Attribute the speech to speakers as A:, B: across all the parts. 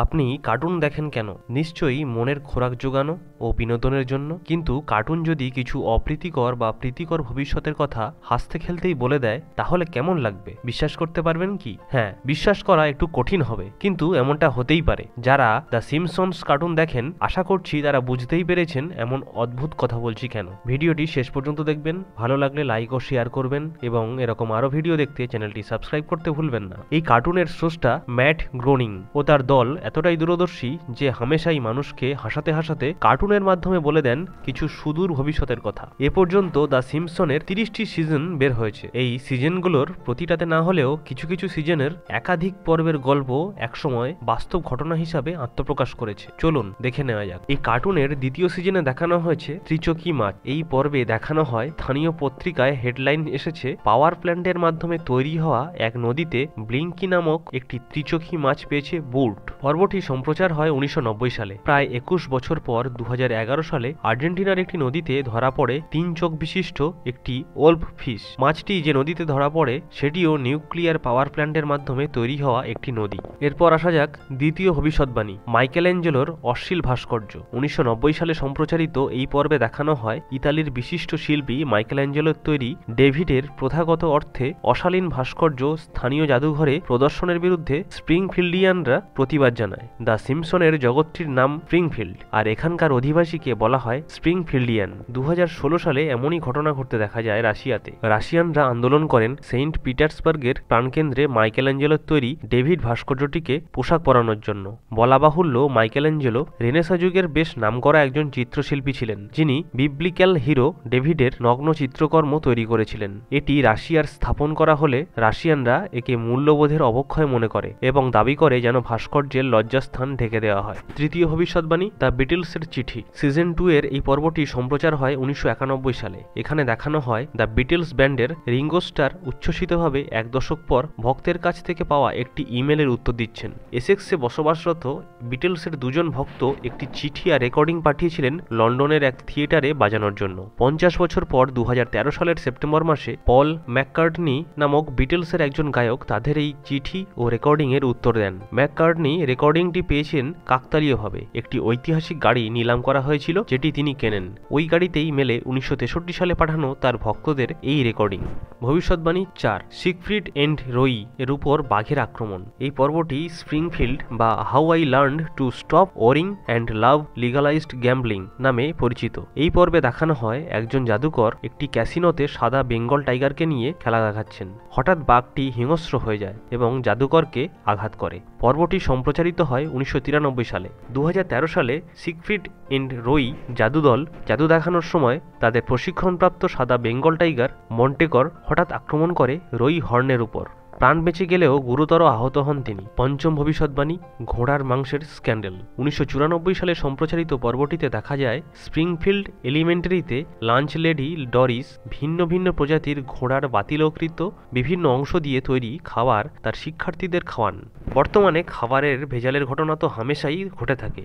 A: আপনি কার্টুন দেখেন কেন? নিশ্চয়ই মনের খোরাক জোগানো ও বিনোদনের জন্য। কিন্তু কার্টুন যদি কিছু অপ্রীতিকর বা প্রীতিকর ভবিষ্যতের কথা হাসতে খেলতেই বলে দেয়, তাহলে কেমন লাগবে? বিশ্বাস করতে পারবেন কি? হ্যাঁ, বিশ্বাস করা একটু কঠিন হবে, কিন্তু এমনটা হতেই পারে। যারা দ্য সিম্পসনস কার্টুন দেখেন, আশা করছি তারা বুঝতেই পেরেছেন এমন অদ্ভুত কথা বলছি কেন। ভিডিওটি শেষ পর্যন্ত দেখবেন, ভালো লাগলে লাইক ও শেয়ার করবেন এবং এরকম আরো ভিডিও দেখতে চ্যানেলটি সাবস্ক্রাইব করতে ভুলবেন না। এই কার্টুনের স্রষ্টা ম্যাট গ্রোনিং ও তার দল এতটাই দূরদর্শী যে হামেশাই মানুষকে হাসাতে হাসাতে কার্টুনের মাধ্যমে বলে দেন কিছু সুদূর ভবিষ্যতের কথা। এ পর্যন্ত দ্য সিম্পসনের 30টি সিজন বের হয়েছে। এই সিজনগুলোর প্রতিটাতে না হলেও কিছু কিছু সিজনের একাধিক পর্বের গল্প একসময় বাস্তব ঘটনা হিসাবে আত্মপ্রকাশ করেছে। চলুন দেখে নেওয়া যাক। এই কার্টুনের দ্বিতীয় সিজনে দেখানো হয়েছে ত্রিচকি মাছ। এই পর্বে দেখানো হয় স্থানীয় পত্রিকায় হেডলাইন এসেছে, পাওয়ার প্ল্যান্টের মাধ্যমে তৈরি হওয়া এক নদীতে ব্লিঙ্কি নামক একটি ত্রিচকি মাছ পেয়েছে বুট। পর্বটি সম্প্রচার হয় 1990 সালে। প্রায় 21 বছর পর 2011 সালে আর্জেন্টিনার একটি নদীতে ধরা পড়ে 3 চোখ বিশিষ্ট একটি ওলফ ফিশ। মাছটি যে নদীতে ধরা পড়ে সেটিও নিউক্লিয়ার পাওয়ার প্ল্যান্টের মাধ্যমে তৈরি হওয়া একটি নদী। এরপর আসা যাক দ্বিতীয় ভবিষ্যৎবাণী, মাইকেলঅ্যাঞ্জেলোর অশ্লীল ভাস্কর্য। 1990 সালে সম্প্রচারিত এই পর্বে দেখানো হয় ইতালির বিশিষ্ট শিল্পী মাইকেলঅ্যাঞ্জেলোর তৈরি ডেভিডের প্রথাগত অর্থে অশালীন ভাস্কর্য স্থানীয় জাদুঘরে প্রদর্শনের বিরুদ্ধে স্প্রিংফিল্ডিয়ানরা প্রতিবাদ জানায়। দ্য সিম্পসনের জগৎটির নাম স্প্রিংফিল্ড, আর এখানকার অধিবাসীকে বলা হয় স্প্রিংফিল্ডিয়ান। 2016 সালে এমনই ঘটনা ঘটতে দেখা যায় রাশিয়াতে। রাশিয়ানরা আন্দোলন করেন সেন্ট পিটার্সবার্গের প্রাণকেন্দ্রে মাইকেলঅ্যাঞ্জেলোর তৈরি ডেভিড ভাস্কর্যটিকে পোশাক পরানোর জন্য। বলা বাহুল্য, মাইকেলঅ্যাঞ্জেলো রেনেসাঁ যুগের বেশ নামকরা একজন চিত্রশিল্পী ছিলেন, যিনি বিবলিক্যাল হিরো ডেভিডের নগ্ন চিত্রকর্ম তৈরি করেছিলেন। এটি রাশিয়ার স্থাপন করা হলে রাশিয়ানরা একে মূল্যবোধের অবক্ষয় মনে করে এবং দাবি করে যেন ভাস্কর্যের লজ্জাস্থান ঢেকে দেওয়া হয়। তৃতীয় ভবিষ্যৎবাণী, দ্য বিটলসের চিঠি। সিজন 2 এর এই পর্বটি সম্প্রচার হয় 1991 সালে। এখানে দেখানো হয় দ্য বিটলস ব্যান্ডের রিঙ্গো স্টার উচ্ছ্বসিতভাবে 1 দশক পর ভক্তের কাছ থেকে পাওয়া একটি ইমেলের উত্তর দিচ্ছেন। এসেক্সে বসবাসরত বিটলসের 2 জন ভক্ত একটি চিঠি আর রেকর্ডিং পাঠিয়েছিলেন লন্ডনের এক থিয়েটারে বাজানোর জন্য। 50 বছর পর 2013 সালের সেপ্টেম্বর মাসে পল ম্যাককার্টনি নামক বিটলসের একজন গায়ক তাদের এই চিঠি ও রেকর্ডিং এর উত্তর দেন। ম্যাককার্টনি রেকর্ডিংটি পেয়েছেন কাকতালীয়ভাবে। একটি ঐতিহাসিক গাড়ি নিলাম করা হয়েছিল যেটি তিনি কেনেন। ওই গাড়িতেই মেলে 1963 সালে পাঠানো তার ভক্তদের এই রেকর্ডিং। ভবিষ্যৎবাণী 4, সিগফ্রিড এন্ড রোই এর উপর বাঘের আক্রমণ। এই পর্বটি স্প্রিংফিল্ড বা how I learned to stop worrying and love legalized gambling নামে পরিচিত। এই পর্বে দেখানো হয় একজন জাদুকর একটি ক্যাসিনোতে সাদা বেঙ্গল টাইগারকে নিয়ে খেলা দেখাচ্ছেন। হঠাৎ বাঘটি হিংস্র হয়ে যায় এবং জাদুকরকে আঘাত করে। পর্বটি সম্প্রচারিত হয় 1993 সালে। 2013 সালে সিগফ্রিড এন্ড রোই জাদুদল জাদু দেখানোর সময় তাদের প্রশিক্ষণপ্রাপ্ত সাদা বেঙ্গল টাইগার মন্টেকর হঠাৎ আক্রমণ করে রোই হর্নের উপর। প্রাণ বেঁচে গেলেও গুরুতর আহত হন তিনি। পঞ্চম ভবিষ্যৎবাণী, ঘোড়ার মাংসের স্ক্যান্ডেল। 1994 সালে সম্প্রচারিত পর্বটিতে দেখা যায় স্প্রিংফিল্ড এলিমেন্টারিতে লাঞ্চ লেডি ডরিস ভিন্ন ভিন্ন প্রজাতির ঘোড়ার বাতিলকৃত বিভিন্ন অংশ দিয়ে তৈরি খাবার তার শিক্ষার্থীদের খাওয়ান। বর্তমানে খাবারের ভেজালের ঘটনা তো হামেশাই ঘটে থাকে।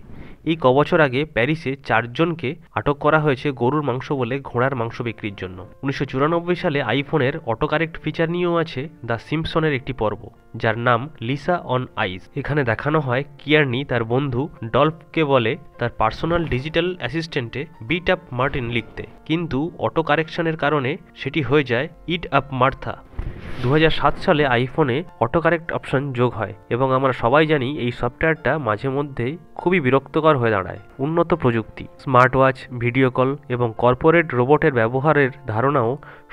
A: এই কবছর আগে প্যারিসে 4 জনকে আটক করা হয়েছে গরুর মাংস বলে ঘোড়ার মাংস বিক্রির জন্য। 1994 সালে আইফোনের অটো কারেক্ট ফিচার নিয়েও আছে দ্য সিম্পসনের একটি পর্ব, যার নাম লিসা অন আইস। এখানে দেখানো হয় কিয়ার্নি তার বন্ধু ডলফকে বলে তার পার্সোনাল ডিজিটাল অ্যাসিস্ট্যান্টে বিট আপ মার্টিন লিখতে, কিন্তু অটো কারেকশনের কারণে সেটি হয়ে যায় ইট আপ মার্থা। 2007 সালে আইফোনে অটো কারেক্ট অপশন যোগ হয় এবং আমরা সবাই জানি এই সফটওয়্যারটা মাঝে মধ্যে খুবই বিরক্তকর হয়ে দাঁড়ায়। উন্নত প্রযুক্তি, স্মার্ট ওয়াচ, ভিডিও কল এবং কর্পোরেট রোবটের ব্যবহারের ধারণাও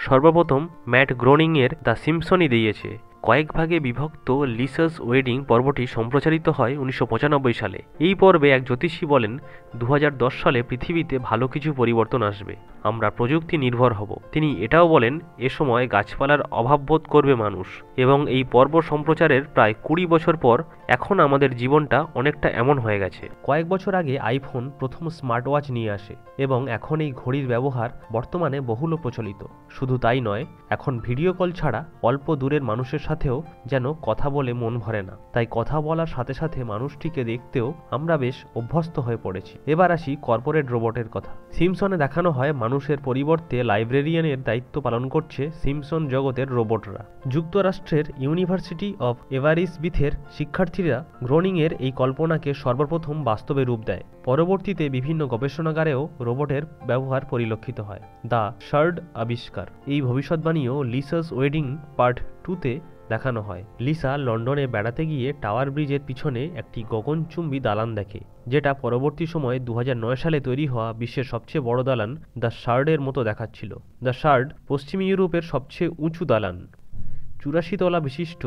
A: সর্বপ্রথম ম্যাট গ্রোনিংয়ের দ্য সিম্পসনই দিয়েছে। কয়েক ভাগে বিভক্ত লিসাস ওয়েডিং পর্বটি সম্প্রচারিত হয় 1995 সালে। এই পর্বে এক জ্যোতিষী বলেন 2010 সালে পৃথিবীতে ভালো কিছু পরিবর্তন আসবে, আমরা প্রযুক্তি নির্ভর হব। তিনি এটাও বলেন এ সময় গাছপালার অভাব বোধ করবে মানুষ। এবং এই পর্ব সম্প্রচারের প্রায় 20 বছর পর এখন আমাদের জীবনটা অনেকটা এমন হয়ে গেছে। কয়েক বছর আগে আইফোন প্রথম স্মার্ট ওয়াচ নিয়ে আসে এবং এখন এই ঘড়ির ব্যবহার বর্তমানে বহুল প্রচলিত। শুধু তাই নয়, এখন ভিডিও কল ছাড়া অল্প দূরের মানুষের সাথেও যেন কথা বলে মন ভরে না। তাই কথা বলার সাথে সাথে মানুষটিকে দেখতেও আমরা বেশ অভ্যস্ত হয়ে পড়েছি। এবার আসি কর্পোরেট রোবটের কথা। সিম্পসনে দেখানো হয় মানুষের পরিবর্তে লাইব্রেরিয়ানের দায়িত্ব পালন করছে সিম্পসন জগতের রোবটরা। যুক্তরাষ্ট্রের ইউনিভার্সিটি অফ এভারিসবিথের শিক্ষার্থী বিজ্ঞানীরা গ্রোনিংয়ের এই কল্পনাকে সর্বপ্রথম বাস্তবে রূপ দেয়। পরবর্তীতে বিভিন্ন গবেষণাগারেও রোবটের ব্যবহার পরিলক্ষিত হয়। দ্য শার্ড আবিষ্কার, এই ভবিষ্যৎবাণীও লিসাস ওয়েডিং পার্ট 2-তে দেখানো হয়। লিসা লন্ডনে বেড়াতে গিয়ে টাওয়ার ব্রিজের পিছনে একটি গগনচুম্বী দালান দেখে, যেটা পরবর্তী সময়ে 2009 সালে তৈরি হওয়া বিশ্বের সবচেয়ে বড় দালান দ্য শার্ডের মতো দেখাচ্ছিল। দ্য শার্ড পশ্চিম ইউরোপের সবচেয়ে উঁচু দালান। 84 তলা বিশিষ্ট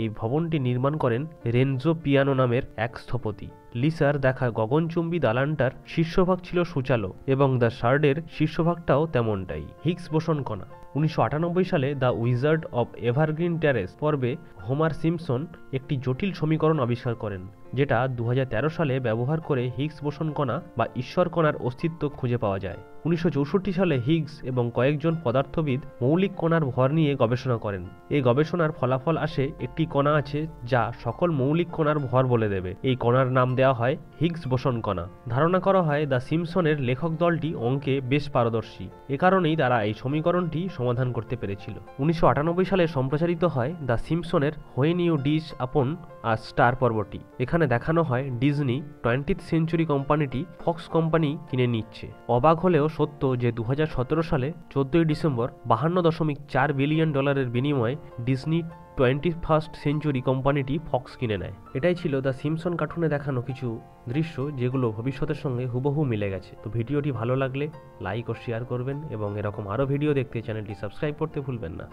A: এই ভবনটি নির্মাণ করেন রেনজো পিয়ানো নামের এক স্থপতি। লিসার দেখা গগনচুম্বী দালানটার শীর্ষভাগ ছিল সূচালো এবং দ্য শার্ডের শীর্ষভাগটাও তেমনটাই। হিগস বোসন কণা। 1998 সালে the wizard of evergreen terrace পর্বে হোমার সিম্পসন একটি জটিল সমীকরণ আবিষ্কার করেন, যেটা 2013 সালে ব্যবহার করে হিগস বোসন কণা বা ঈশ্বর কণার অস্তিত্ব খুঁজে পাওয়া যায়। 1964 সালে হিগস এবং কয়েকজন পদার্থবিদ মৌলিক কণার ভর নিয়ে গবেষণা করেন। এই গবেষণার ফলাফল আসে একটি কণা আছে যা সকল মৌলিক কণার ভর বলে দেবে। এই কণার নাম দেওয়া হয় হিগস বোসন কণা। ধারণা করা হয় দ্য সিম্পসনের লেখক দলটি অঙ্কে বেশ পারদর্শী, এ কারণেই তারা এই সমীকরণটি সমাধান করতে পেরেছিল। 1998 সালে সম্প্রচারিত হয় দ্য সিম্পসনের হোয়েন ইউ ডিশ আপন আ স্টার পর্বটি। এখানে দেখানো হয় ডিজনি 20th সেঞ্চুরি কোম্পানিটি ফক্স কোম্পানি কিনে নিচ্ছে। অবাক হলেও সত্য যে 2017 সালে 14 ডিসেম্বর $52.4 বিলিয়ন বিনিময়ে ডিজনি 21st সেঞ্চুরি কোম্পানিটি ফক্স কিনে নেয়। এটাই ছিল দ্য সিম্পসন কার্টুনে দেখানো কিছু দৃশ্য, যেগুলো ভবিষ্যতের সঙ্গে হুবহু মিলে গেছে। তো ভিডিওটি ভালো লাগলে লাইক ও শেয়ার করবেন এবং এরকম আরও ভিডিও দেখতে চ্যানেলটি সাবস্ক্রাইব করতে ভুলবেন না।